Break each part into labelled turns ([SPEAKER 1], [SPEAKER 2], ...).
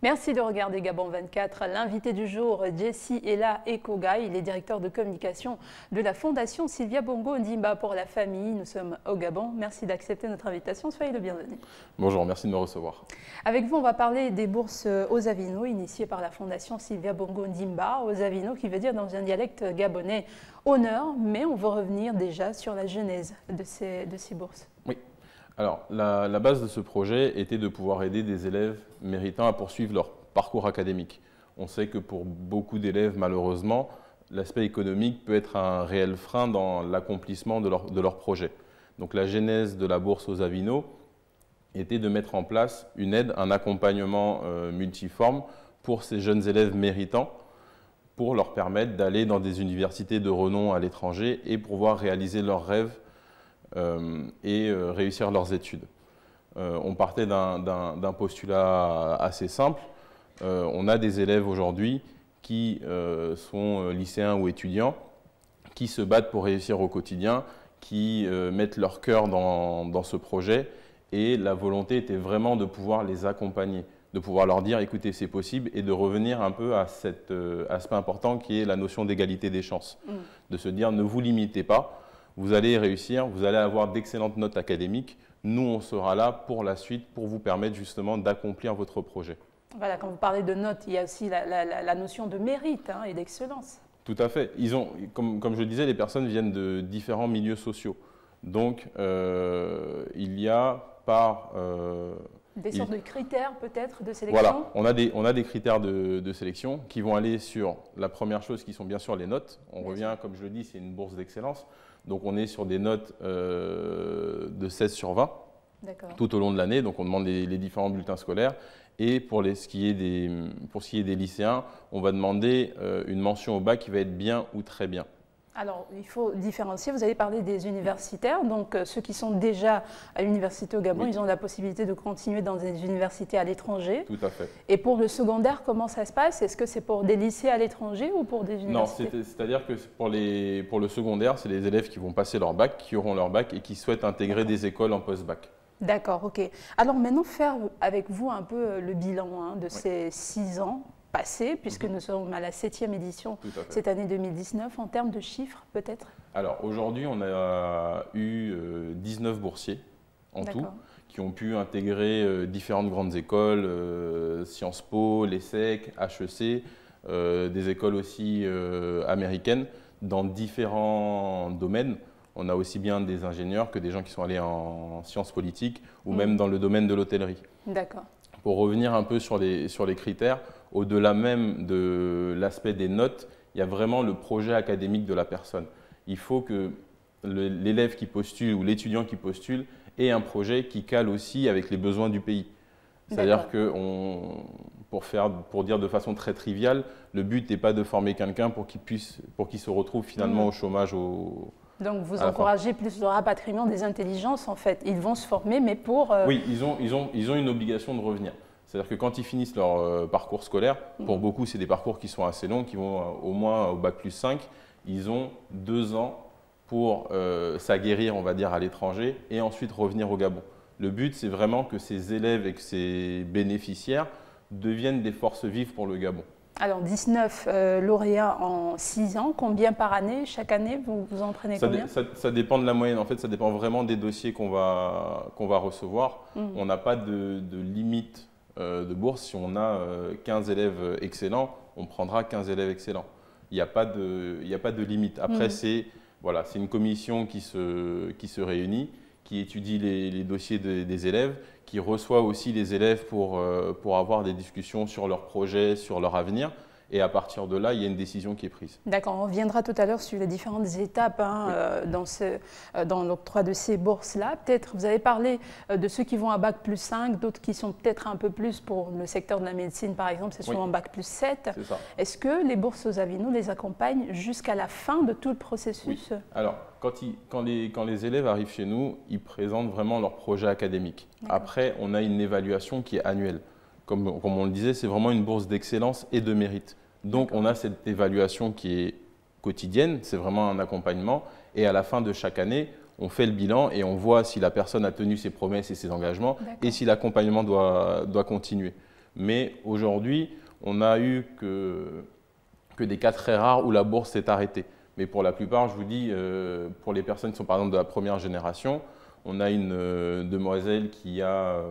[SPEAKER 1] Merci de regarder Gabon 24. L'invité du jour, Jessie Ella Ekoga, il est directeur de communication de la Fondation Sylvia Bongo Ondimba pour la famille. Nous sommes au Gabon. Merci d'accepter notre invitation. Soyez le bienvenu.
[SPEAKER 2] Bonjour, merci de me recevoir.
[SPEAKER 1] Avec vous, on va parler des bourses Ozavino, initiées par la Fondation Sylvia Bongo Ondimba. Ozavino, qui veut dire dans un dialecte gabonais honneur, mais on veut revenir déjà sur la genèse de ces bourses.
[SPEAKER 2] Oui. Alors, la base de ce projet était de pouvoir aider des élèves méritants à poursuivre leur parcours académique. On sait que pour beaucoup d'élèves, malheureusement, l'aspect économique peut être un réel frein dans l'accomplissement de leur projet. Donc la genèse de la bourse Ozavino était de mettre en place une aide, un accompagnement multiforme pour ces jeunes élèves méritants, pour leur permettre d'aller dans des universités de renom à l'étranger et pouvoir réaliser leurs rêves et réussir leurs études. On partait d'un postulat assez simple. On a des élèves aujourd'hui qui sont lycéens ou étudiants, qui se battent pour réussir au quotidien, qui mettent leur cœur dans ce projet, et la volonté était vraiment de pouvoir les accompagner, de pouvoir leur dire écoutez, c'est possible, et de revenir un peu à cet aspect important qui est la notion d'égalité des chances. De se dire ne vous limitez pas, vous allez réussir, vous allez avoir d'excellentes notes académiques. Nous, on sera là pour la suite, pour vous permettre justement d'accomplir votre projet.
[SPEAKER 1] Voilà, quand vous parlez de notes, il y a aussi la notion de mérite et d'excellence.
[SPEAKER 2] Tout à fait. Comme je le disais, les personnes viennent de différents milieux sociaux. Donc, il y a
[SPEAKER 1] des sortes de critères peut-être de sélection.
[SPEAKER 2] Voilà, on a des critères de sélection qui vont aller sur la première chose qui sont bien sûr les notes. On revient, comme je le dis, c'est une bourse d'excellence. Donc on est sur des notes de 16 sur 20 tout au long de l'année. Donc on demande les différents bulletins scolaires. Et pour ce qui est des lycéens, on va demander une mention au bac qui va être bien ou très bien.
[SPEAKER 1] Alors, il faut différencier. Vous avez parlé des universitaires. Donc, ceux qui sont déjà à l'université au Gabon, ils ont la possibilité de continuer dans des universités à l'étranger.
[SPEAKER 2] Tout à fait.
[SPEAKER 1] Et pour le secondaire, comment ça se passe? Est-ce que c'est pour des lycées à l'étranger ou pour des universités?
[SPEAKER 2] Non, c'est-à-dire que pour le secondaire, c'est les élèves qui vont passer leur bac, qui auront leur bac et qui souhaitent intégrer des écoles en post-bac.
[SPEAKER 1] D'accord, ok. Alors maintenant, faire avec vous un peu le bilan de ces 6 ans passé, puisque nous sommes à la 7e édition cette année 2019, en termes de chiffres peut-être?
[SPEAKER 2] Alors aujourd'hui, on a eu 19 boursiers en tout, qui ont pu intégrer différentes grandes écoles, Sciences Po, l'ESSEC, HEC, des écoles aussi américaines, dans différents domaines. On a aussi bien des ingénieurs que des gens qui sont allés en sciences politiques ou même dans le domaine de l'hôtellerie.
[SPEAKER 1] D'accord.
[SPEAKER 2] Pour revenir un peu sur les critères, au-delà même de l'aspect des notes, il y a vraiment le projet académique de la personne. Il faut que l'élève qui postule ou l'étudiant qui postule ait un projet qui cale aussi avec les besoins du pays. C'est-à-dire que, pour dire de façon très triviale, le but n'est pas de former quelqu'un pour qu'il se retrouve finalement au chômage.
[SPEAKER 1] Donc vous encouragez plus le rapatriement des intelligences en fait. Ils vont se former, mais pour…
[SPEAKER 2] Oui, ils ont une obligation de revenir. C'est-à-dire que quand ils finissent leur parcours scolaire, pour beaucoup c'est des parcours qui sont assez longs, qui vont au moins au bac plus 5, ils ont 2 ans pour s'aguerrir, on va dire, à l'étranger et ensuite revenir au Gabon. Le but, c'est vraiment que ces élèves et que ces bénéficiaires deviennent des forces vives pour le Gabon.
[SPEAKER 1] Alors 19 lauréats en 6 ans, combien par année? Chaque année, vous en prenez combien?
[SPEAKER 2] Ça dépend de la moyenne, en fait, ça dépend vraiment des dossiers qu'on va recevoir. On n'a pas de limite de bourse. Si on a 15 élèves excellents, on prendra 15 élèves excellents. Il n'y a pas de limite. Après, c'est une commission qui se réunit, qui étudie les dossiers des élèves, qui reçoit aussi les élèves pour avoir des discussions sur leurs projets, sur leur avenir. Et à partir de là, il y a une décision qui est prise.
[SPEAKER 1] D'accord, on reviendra tout à l'heure sur les différentes étapes dans l'octroi de ces bourses-là. Peut-être, vous avez parlé de ceux qui vont à bac plus 5, d'autres qui sont peut-être un peu plus pour le secteur de la médecine, par exemple, c'est souvent bac plus 7. Est-ce que les bourses Ozavino les accompagnent jusqu'à la fin de tout le processus?
[SPEAKER 2] Oui. Alors, quand les élèves arrivent chez nous, ils présentent vraiment leur projet académique. Après, on a une évaluation qui est annuelle. Comme on le disait, c'est vraiment une bourse d'excellence et de mérite. Donc, on a cette évaluation qui est quotidienne, c'est vraiment un accompagnement. Et à la fin de chaque année, on fait le bilan et on voit si la personne a tenu ses promesses et ses engagements et si l'accompagnement doit continuer. Mais aujourd'hui, on n'a eu que des cas très rares où la bourse s'est arrêtée. Mais pour la plupart, je vous dis, pour les personnes qui sont par exemple de la première génération, on a une demoiselle qui a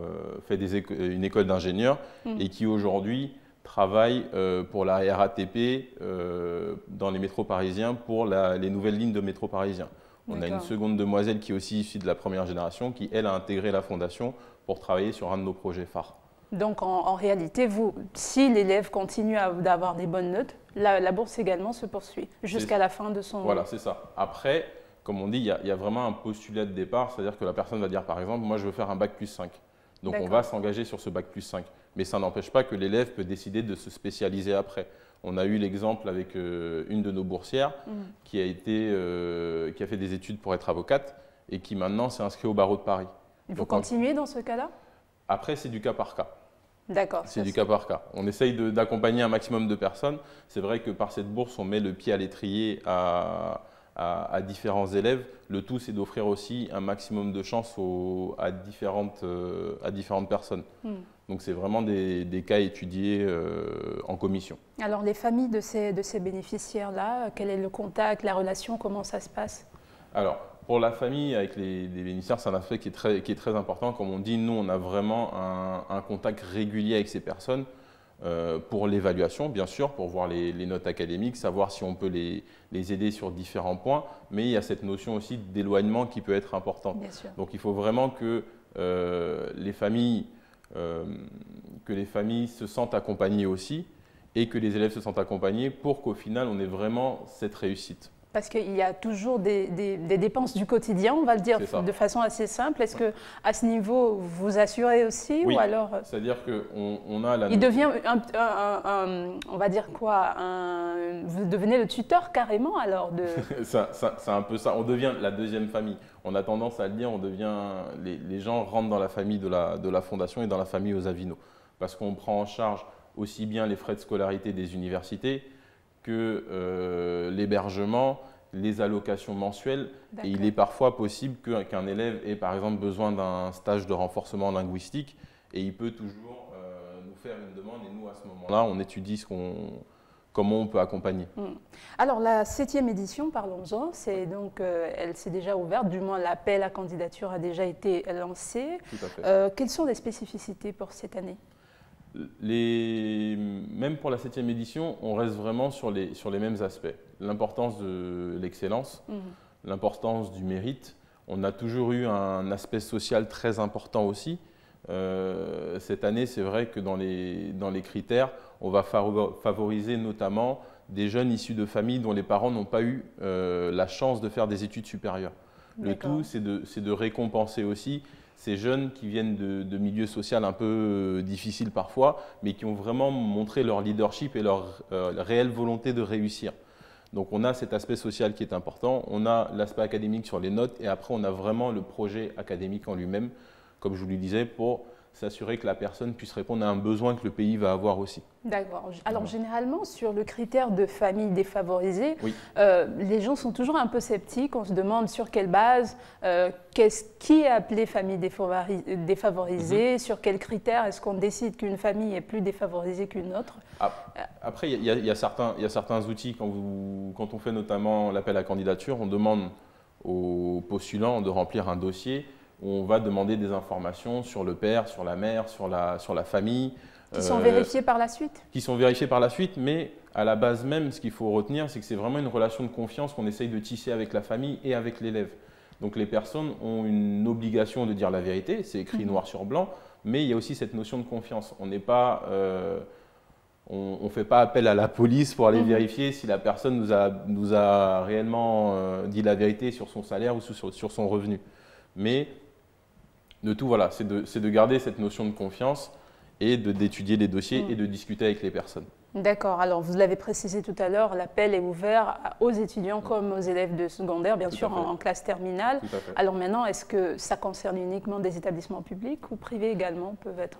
[SPEAKER 2] fait une école d'ingénieur et qui aujourd'hui travaille pour la RATP dans les métros parisiens pour les nouvelles lignes de métro parisien. On a une seconde demoiselle qui est aussi issue de la première génération qui, elle, a intégré la fondation pour travailler sur un de nos projets phares.
[SPEAKER 1] Donc en réalité, si l'élève continue d'avoir des bonnes notes, la bourse également se poursuit jusqu'à la fin de son…
[SPEAKER 2] Voilà, c'est ça. Après, comme on dit, il y a vraiment un postulat de départ, c'est-à-dire que la personne va dire par exemple, moi je veux faire un bac plus 5. Donc on va s'engager sur ce bac plus 5. Mais ça n'empêche pas que l'élève peut décider de se spécialiser après. On a eu l'exemple avec une de nos boursières qui a fait des études pour être avocate et qui maintenant s'est inscrite au barreau de Paris.
[SPEAKER 1] Il faut continuer dans ce cas-là?
[SPEAKER 2] Après, c'est du cas par cas.
[SPEAKER 1] D'accord.
[SPEAKER 2] C'est du cas par cas. On essaye d'accompagner un maximum de personnes. C'est vrai que par cette bourse, on met le pied à l'étrier à différents élèves. Le tout, c'est d'offrir aussi un maximum de chances à différentes personnes. Donc, c'est vraiment des cas étudiés en commission.
[SPEAKER 1] Alors, les familles de ces bénéficiaires-là, quel est le contact, la relation, comment ça se passe?
[SPEAKER 2] Alors, pour la famille avec les bénéficiaires, c'est un aspect qui est très important. Comme on dit, nous, on a vraiment un contact régulier avec ces personnes pour l'évaluation, bien sûr, pour voir les notes académiques, savoir si on peut les aider sur différents points. Mais il y a cette notion aussi d'éloignement qui peut être importante.
[SPEAKER 1] Bien sûr.
[SPEAKER 2] Donc, il faut vraiment que les familles se sentent accompagnées aussi et que les élèves se sentent accompagnés pour qu'au final, on ait vraiment cette réussite.
[SPEAKER 1] Parce qu'il y a toujours des dépenses du quotidien, on va le dire de façon assez simple. Est-ce qu'à ce niveau, vous assurez aussi?
[SPEAKER 2] Oui,
[SPEAKER 1] ou alors
[SPEAKER 2] c'est-à-dire qu'on a la…
[SPEAKER 1] Il devient, on va dire quoi, vous devenez le tuteur carrément alors de…
[SPEAKER 2] C'est un peu ça, on devient la deuxième famille. On a tendance à le dire, les gens rentrent dans la famille de la fondation et dans la famille aux Avino. Parce qu'on prend en charge aussi bien les frais de scolarité des universités, que l'hébergement, les allocations mensuelles. Et il est parfois possible qu'un élève ait par exemple besoin d'un stage de renforcement linguistique et il peut toujours nous faire une demande et nous à ce moment-là on étudie comment on peut accompagner.
[SPEAKER 1] Alors la 7e édition, parlons-en, elle s'est déjà ouverte, du moins l'appel à candidature a déjà été lancé.
[SPEAKER 2] Tout à fait.
[SPEAKER 1] Quelles sont les spécificités pour cette année?
[SPEAKER 2] Même pour la 7e édition, on reste vraiment sur les mêmes aspects. L'importance de l'excellence, l'importance du mérite. On a toujours eu un aspect social très important aussi. Cette année, c'est vrai que dans les critères, on va favoriser notamment des jeunes issus de familles dont les parents n'ont pas eu la chance de faire des études supérieures. Le tout, c'est de récompenser aussi ces jeunes qui viennent de milieux sociaux un peu difficiles parfois, mais qui ont vraiment montré leur leadership et leur réelle volonté de réussir. Donc on a cet aspect social qui est important, on a l'aspect académique sur les notes et après on a vraiment le projet académique en lui-même, comme je vous le disais, pour s'assurer que la personne puisse répondre à un besoin que le pays va avoir aussi. D'accord.
[SPEAKER 1] Alors généralement, sur le critère de famille défavorisée, les gens sont toujours un peu sceptiques. On se demande sur quelle base, qui est appelé famille défavorisée, sur quels critères est-ce qu'on décide qu'une famille est plus défavorisée qu'une autre?
[SPEAKER 2] Après, il y a certains outils. Quand on fait notamment l'appel à candidature, on demande aux postulants de remplir un dossier. On va demander des informations sur le père, sur la mère, sur la famille.
[SPEAKER 1] Qui sont vérifiées par la suite? Qui
[SPEAKER 2] sont vérifiées par la suite, mais à la base même, ce qu'il faut retenir, c'est que c'est vraiment une relation de confiance qu'on essaye de tisser avec la famille et avec l'élève. Donc les personnes ont une obligation de dire la vérité, c'est écrit noir sur blanc, mais il y a aussi cette notion de confiance. On n'est pas… on ne fait pas appel à la police pour aller vérifier si la personne nous a réellement dit la vérité sur son salaire ou sur son revenu. Mais le tout, voilà, c'est de garder cette notion de confiance et d'étudier les dossiers et de discuter avec les personnes.
[SPEAKER 1] D'accord. Alors, vous l'avez précisé tout à l'heure, l'appel est ouvert aux étudiants comme aux élèves de secondaire, bien sûr, en classe terminale.
[SPEAKER 2] Tout à fait.
[SPEAKER 1] Alors maintenant, est-ce que ça concerne uniquement des établissements publics ou privés également peuvent être…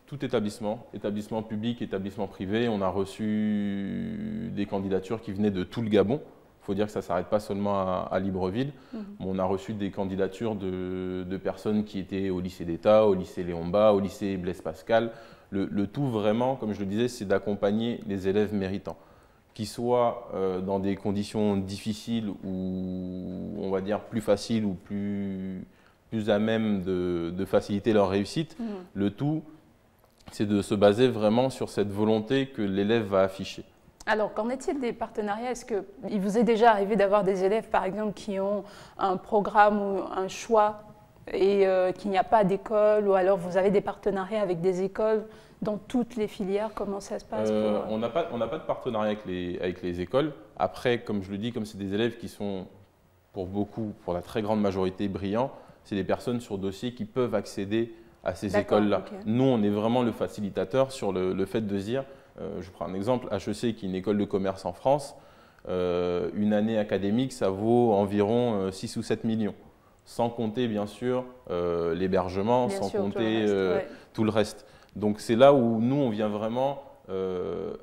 [SPEAKER 2] Tout établissement public, établissement privé. On a reçu des candidatures qui venaient de tout le Gabon, Il faut dire que ça ne s'arrête pas seulement à Libreville. On a reçu des candidatures de personnes qui étaient au lycée d'État, au lycée Léon Bas, au lycée Blaise Pascal. Le tout vraiment, comme je le disais, c'est d'accompagner les élèves méritants, qu'ils soient dans des conditions difficiles ou on va dire plus faciles ou plus à même de faciliter leur réussite. Le tout, c'est de se baser vraiment sur cette volonté que l'élève va afficher.
[SPEAKER 1] Alors, qu'en est-il des partenariats? Est-ce qu'il vous est déjà arrivé d'avoir des élèves, par exemple, qui ont un programme ou un choix et qu'il n'y a pas d'école, ou alors vous avez des partenariats avec des écoles dans toutes les filières? Comment ça se passe
[SPEAKER 2] On n'a pas de partenariat avec les écoles. Après, comme je le dis, comme c'est des élèves qui sont pour beaucoup, pour la très grande majorité, brillants, c'est des personnes sur dossier qui peuvent accéder à ces écoles-là. Okay. Nous, on est vraiment le facilitateur sur le fait de se dire, je prends un exemple, HEC qui est une école de commerce en France, une année académique, ça vaut environ 6 ou 7 millions. Sans compter bien sûr l'hébergement, sans compter tout le reste. Donc c'est là où nous, on vient vraiment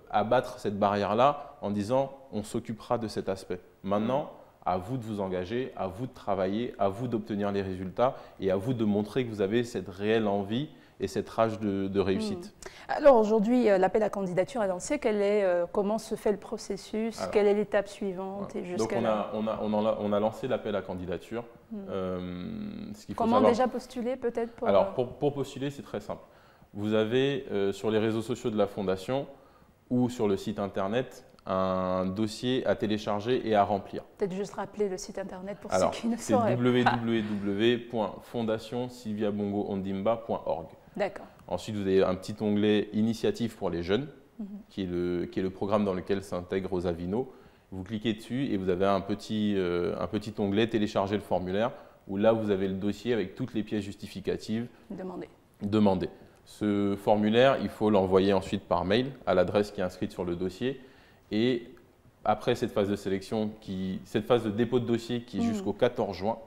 [SPEAKER 2] abattre cette barrière-là en disant on s'occupera de cet aspect. Maintenant, à vous de vous engager, à vous de travailler, à vous d'obtenir les résultats et à vous de montrer que vous avez cette réelle envie et cette rage de réussite.
[SPEAKER 1] Alors aujourd'hui, l'appel à candidature est lancé. Comment se fait le processus? Alors, quelle est l'étape suivante?
[SPEAKER 2] Voilà. Donc on a lancé l'appel à candidature.
[SPEAKER 1] Comment déjà postuler peut-être
[SPEAKER 2] Alors pour postuler, c'est très simple. Vous avez sur les réseaux sociaux de la Fondation ou sur le site internet un dossier à télécharger et à remplir.
[SPEAKER 1] Peut-être juste rappeler le site internet pour ceux qui ne sauraient pas.
[SPEAKER 2] C'est www.fondationsilviabongoondimba.org.
[SPEAKER 1] D'accord.
[SPEAKER 2] Ensuite, vous avez un petit onglet Initiative pour les jeunes, qui est le programme dans lequel s'intègre Osavino. Vous cliquez dessus et vous avez un petit onglet Télécharger le formulaire, où là, vous avez le dossier avec toutes les pièces justificatives. Demandez. Ce formulaire, il faut l'envoyer ensuite par mail à l'adresse qui est inscrite sur le dossier. Et après cette phase de sélection, cette phase de dépôt de dossier qui est jusqu'au 14 juin,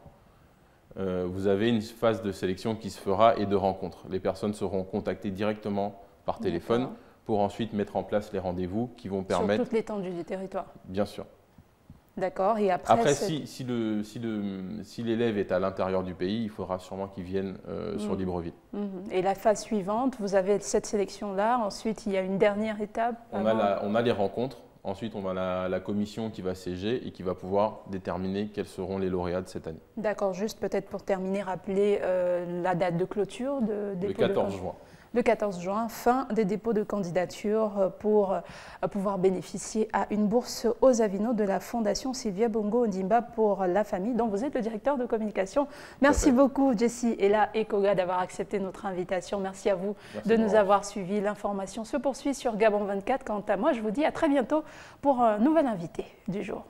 [SPEAKER 2] vous avez une phase de sélection qui se fera et de rencontre. Les personnes seront contactées directement par téléphone pour ensuite mettre en place les rendez-vous qui vont permettre…
[SPEAKER 1] Sur toute l'étendue du territoire.
[SPEAKER 2] Bien sûr.
[SPEAKER 1] D'accord. Et après
[SPEAKER 2] si l'élève est à l'intérieur du pays, il faudra sûrement qu'il vienne sur Libreville.
[SPEAKER 1] Et la phase suivante, vous avez cette sélection-là. Ensuite, il y a une dernière étape.
[SPEAKER 2] On a les rencontres. Ensuite, on a la commission qui va siéger et qui va pouvoir déterminer quels seront les lauréats de cette année.
[SPEAKER 1] D'accord. Juste peut-être pour terminer, rappeler la date de clôture de dépôt.
[SPEAKER 2] Le 14 juin.
[SPEAKER 1] Le 14 juin, fin des dépôts de candidature pour pouvoir bénéficier à une bourse Osavino de la Fondation Sylvia Bongo Ondimba pour la famille, dont vous êtes le directeur de communication. Merci beaucoup, Jessie Ella et Koga, d'avoir accepté notre invitation. Merci à vous de nous avoir suivis. L'information se poursuit sur Gabon 24. Quant à moi, je vous dis à très bientôt pour un nouvel invité du jour.